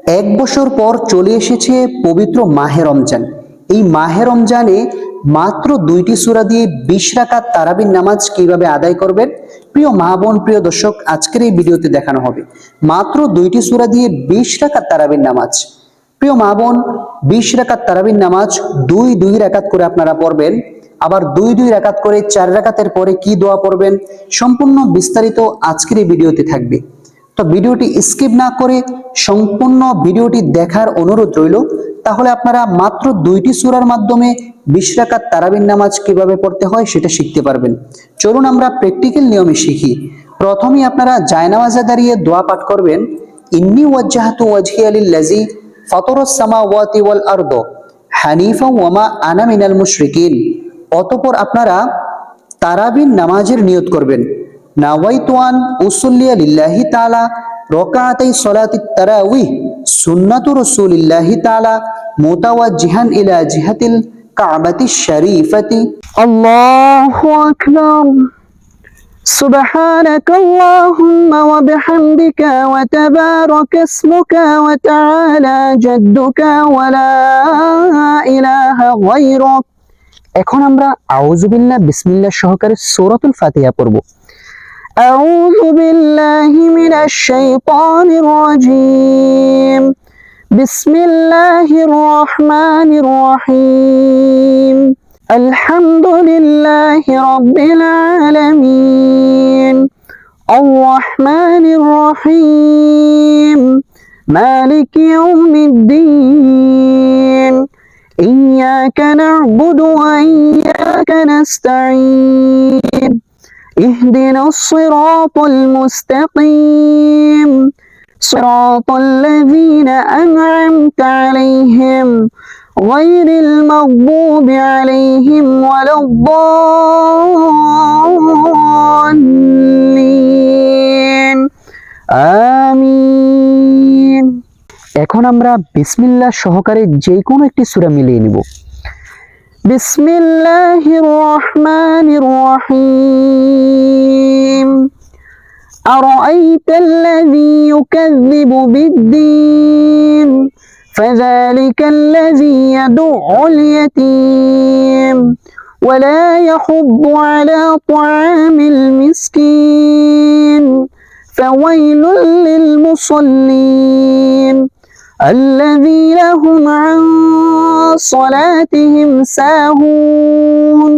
এক বছর পর চলে এসেছে পবিত্র মাহে রমজান। এই মাহে রমজানে মাত্র 2টি সূরা দিয়ে 20 রাকাত তারাবির নামাজ কিভাবে আদায় করবেন, প্রিয় মা বোন, প্রিয় দর্শক, আজকের এই ভিডিওতে দেখানো হবে। মাত্র 2টি সূরা দিয়ে 20 রাকাত তারাবির নামাজ। প্রিয় মা বোন, 20 রাকাত তারাবির নামাজ দুই রাকাত করে আপনারা পড়বেন। আবার দুই রাকাত করে 4 রাকাতের পরে কি দোয়া পড়বেন, সম্পূর্ণ বিস্তারিত আজকের এই ভিডিওতে থাকবে। তো ভিডিওটি স্কিপ না করে সম্পূর্ণ ভিডিওটি দেখার অনুরোধ রইল। তাহলে আপনারা মাত্র 2টি সূরার মাধ্যমে 20 রাকাত তারাবির নামাজ কিভাবে পড়তে হয় সেটা শিখতে পারবেন। চলুন আমরা প্র্যাকটিক্যাল নিয়মে শিখি। প্রথমেই আপনারা জায়নামাজে দাঁড়িয়ে দোয়া পাঠ করবেন, ইন্নী ওয়াজ্জাহতু ওয়াজহিয়া লিল্লাযী ফাতারাস সামাওয়াতি ওয়াল আরদ হানিফা ওয়া মা আনা মিনাল মুশরিকিন। অতঃপর আপনারা তারাবির নামাজের নিয়ত করবেন, নাওয়াইতু আন উসাল্লিয়া লিল্লাহি তাআলা রাকাতাই সালাতিত তারাবিহ সুন্নাতু রাসূলিল্লাহি তাআলা মুতাওয়াজ্জিহান ইলা জিহাতিল কাবাতিশ শরীফাতি। আল্লাহু আকবার। سبحانك اللهم وبحمدك وتبارك اسمك وتعالى جدك ولا إله غيرك। এখন আমরা আউযু বিল্লাহ বিসমিল্লাহ সহকারে সূরাতুল ফাতিহা পড়ব। أعوذ بالله من الشيطان الرجيم بسم الله الرحمن الرحيم الحمد لله رب العالمين الرحمن الرحيم مالك يوم الدين إياك نعبد وإياك نستعين اهدنا الصراط المستقيم صراط الذين أنعمت عليهم غير المغضوب عليهم ولا الضالين آمين। এখন আমরা বিসমিল্লাহ সহকারে যে কোনো একটি সূরা মিলিয়ে নিব। বিসমিল্লাহির রহমানির রহিম আরাআইতাল্লাযী ইউকাযযিবু বিদ্দীন فذلك الذي يدع اليتيم ولا يحض على طعام المسكين فويل للمصلين الذين هم عن صلاتهم ساهون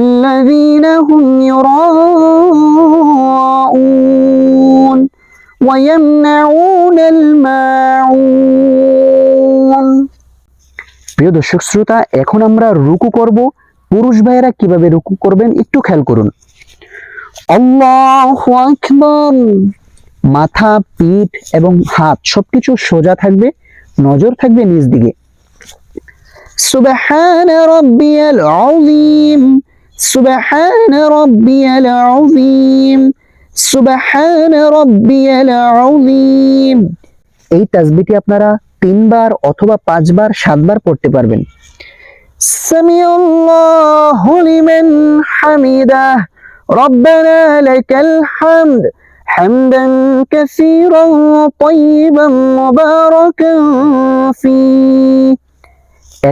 الذين هم يراءون ويمنعون الماعون। প্রিয় দর্শক শ্রোতা, এখন আমরা রুকু করব। পুরুষ ভাইয়েরা কিভাবে রুকু করবেন একটু খেয়াল করুন। আল্লাহু আকবার। মাথা, পিঠ এবং হাত সবকিছু সোজা থাকবে, নজর থাকবে নিচ দিকে। সুবহান রাব্বিয়াল আযীম সুবহান রাব্বিয়াল আযীম সুবহান রাব্বিয়াল আযীম। এই তাসবিহটি আপনারা 3 বার অথবা 5 বার 7 বার পড়তে পারবেন। সামিআল্লাহু লিমান হামিদাহ রব্বানা লাকাল হামদ হামদান কাসীরান তাইয়িবান মুবারাকান ফীহ।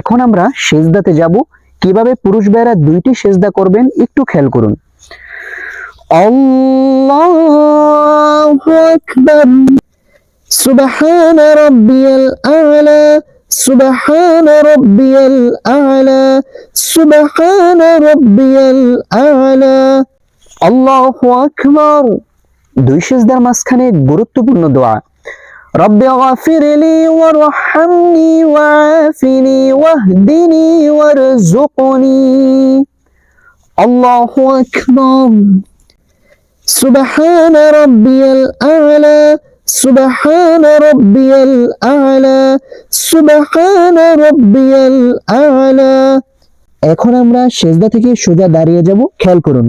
এখন আমরা সিজদাতে যাব। কিভাবে পুরুষ ভাইরা 2টি সিজদা করবেন একটু খেয়াল করুন। আল্লাহু আকবার। সুবহান রাব্বিয়াল আ'লা সুবহান রাব্বিয়াল আ'লা সুবহান রাব্বিয়াল আ'লা। আল্লাহু আকবার। 2 সিজদার মাঝখানে গুরুত্বপূর্ণ দোয়া, রব্বি গফিরলি ওয়ারহামনি ওয়াআফিনি ওয়াহদিনি ওয়ারযুকনি। আল্লাহু আকবার। সুবহান রাব্বিয়াল আ'লা সুবহান রাব্বিয়াল আ'লা সুবহান রাব্বিয়াল আ'লা। এখন আমরা সিজদা থেকে সোজা দাঁড়িয়ে যাব, খেয়াল করুন।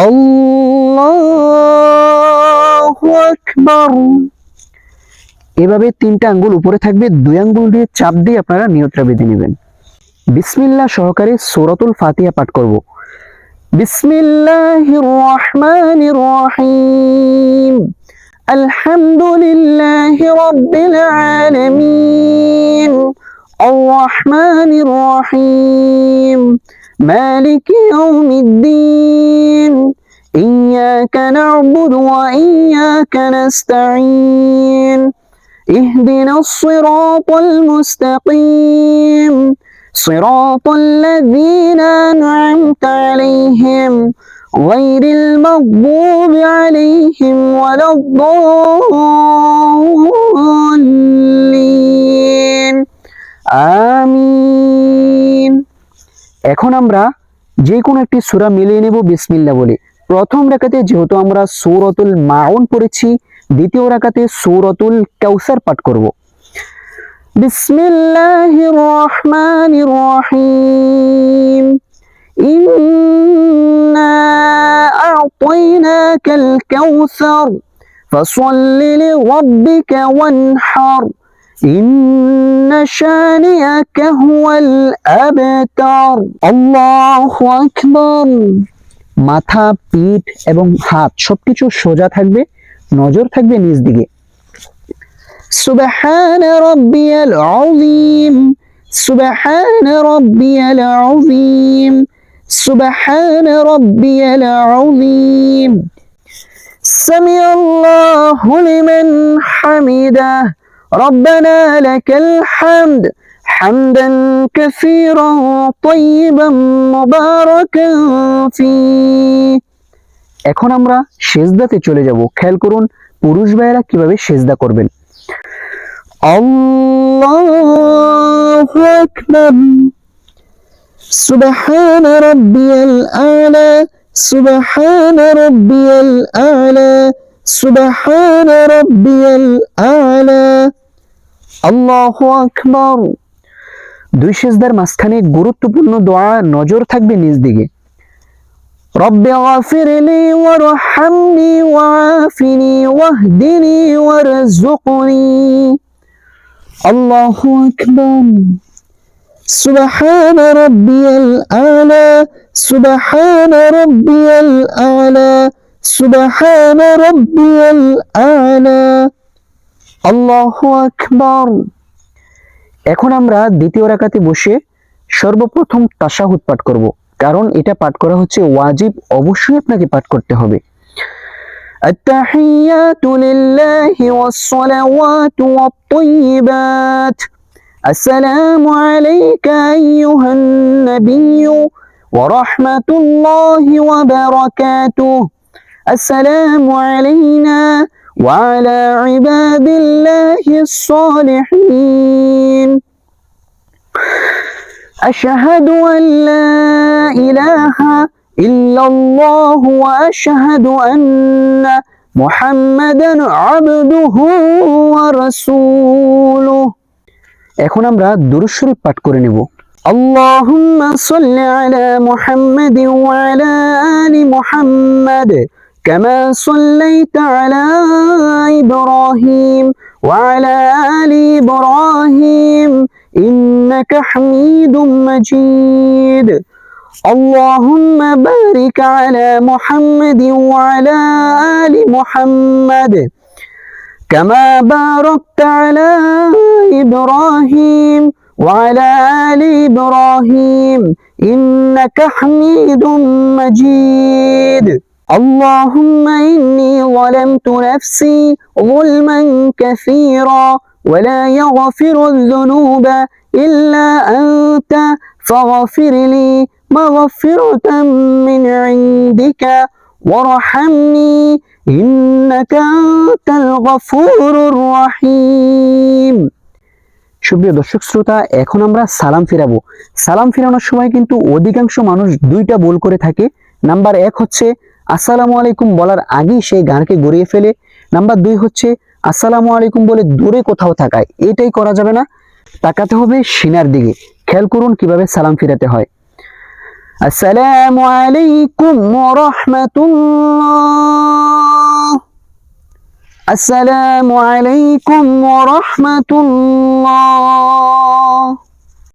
আল্লাহু আকবার। এভাবে 3টা আঙ্গুল উপরে থাকবে, 2 আঙ্গুল দিয়ে চাপ দিয়ে আপনারা নিয়তটা বেঁধে নেবেন। বিসমিল্লাহ সহকারে সূরাতুল ফাতিহা পাঠ করব। বিসমিল্লাহির রহমানির রহিম আলহামদুলিল্লাহি রাব্বিল আলামিন আর রহমানির রহিম মালিকি ইয়াউমিদ্দিন ইয়্যাকা না'বুদু ওয়া ইয়্যাকা নাস্তাঈন ইহদিনাস সিরাতাল মুস্তাকিম صراط الذين أنعمت عليهم غير المغضوب عليهم ولا الضالين আমিন। এখন আমরা যে কোনো একটি সূরা মিলিয়ে নেব বিসমিল্লাহ বলে। প্রথম রাকাতে যেহেতু আমরা সূরাতুল মাউন পড়েছি, দ্বিতীয় রাকাতে সূরাতুল কাউসার পাঠ করব। বিসমিল্লাহির রহমানির রহিম ইন্না আ'তাইনাকাল কাউসার ফাসাল্লি লিরাব্বিকা ওয়ানহার ইন্না শানিআকা হুয়াল আবতার। আল্লাহু আকবার। মাথা, পিঠ এবং হাত সবকিছু সোজা থাকবে, নজর থাকবে নিচ দিকে। সুবহান রাব্বিয়াল আযীম সুবহান রাব্বিয়াল আযীম সুবহান রাব্বিয়াল আযীম সামিআল্লাহু লিমান হামিদাহ রব্বানা লাকাল হামদ হামদান কাসীরান তাইয়িবান মুবারাকান ফীহ। এখন আমরা সিজদাতে চলে যাব। খেয়াল করুন পুরুষ ভাইয়েরা কিভাবে সিজদা করবেন। আল্লাহু আকবার। সুবহান রাব্বিয়াল আ'লা সুবহান রাব্বিয়াল আ'লা সুবহান রাব্বিয়াল আ'লা। আল্লাহু আকবার। দুই সিজদার মাঝখানে গুরুত্বপূর্ণ দোয়া, নজর থাকবে নিচ দিকে। রব্বি গফিরলি ওয়ারহামনি ওয়াআফিনি ওয়াহদিনি ওয়ারযুকনি। আল্লাহু আকবার। সুবহান রাব্বিয়াল আ'লা সুবহান রাব্বিয়াল আ'লা সুবহান রাব্বিয়াল আ'লা। আল্লাহু আকবার। এখন আমরা দ্বিতীয় রাকাতে বসে সর্বপ্রথম তাশাহুদ পাঠ করব, কারণ এটা পাঠ করা হচ্ছে ওয়াজিব, অবশ্যই আপনাকে পাঠ করতে হবে। التحيات لله والصلوات والطيبات السلام عليك أيها النبي ورحمة الله وبركاته السلام علينا وعلى عباد الله الصالحين أشهد أن لا إله إلا الله وأشهد أن محمدا عبده ورسوله। এখন আমরা দুরূদ শরীফ পাঠ করে নেব। আল্লাহুম্মা সাল্লি আলা মুহাম্মাদিন ওয়া আলা আলি মুহাম্মাদ কামা সাল্লাইতা আলা ইব্রাহিম ওয়া আলা আলি ইব্রাহিম ইন্নাকা হামিদুম মাজিদ। اللهم بارك على محمد وعلى آل محمد كما باركت على إبراهيم وعلى آل إبراهيم إنك حميد مجيد اللهم إني ظلمت نفسي ظلما كثيرا ولا يغفر الذنوب إلا أنت فاغفر لي مغفرة من عندك وارحمني إنك أنت الغفور الرحيم। সুপ্রিয় দর্শক শ্রোতা, এখন আমরা সালাম ফিরাবো। সালাম ফিরানোর সময় কিন্তু অধিকাংশ মানুষ দুইটা ভুল করে থাকে। নাম্বার 1 হচ্ছে আসসালামু আলাইকুম বলার আগেই সেই গানকে গড়িয়ে ফেলে। নাম্বার 2 হচ্ছে আসসালামু আলাইকুম বলে দূরে কোথাও থাকায়। এটাই করা যাবে না, তাকাতে হবে সিনার দিকে। খেয়াল করুন কিভাবে সালাম ফিরাতে হয়। আসসালামু আলাইকুম ওয়া রাহমাতুল্লাহ আসসালামু আলাইকুম ওয়া রাহমাতুল্লাহ।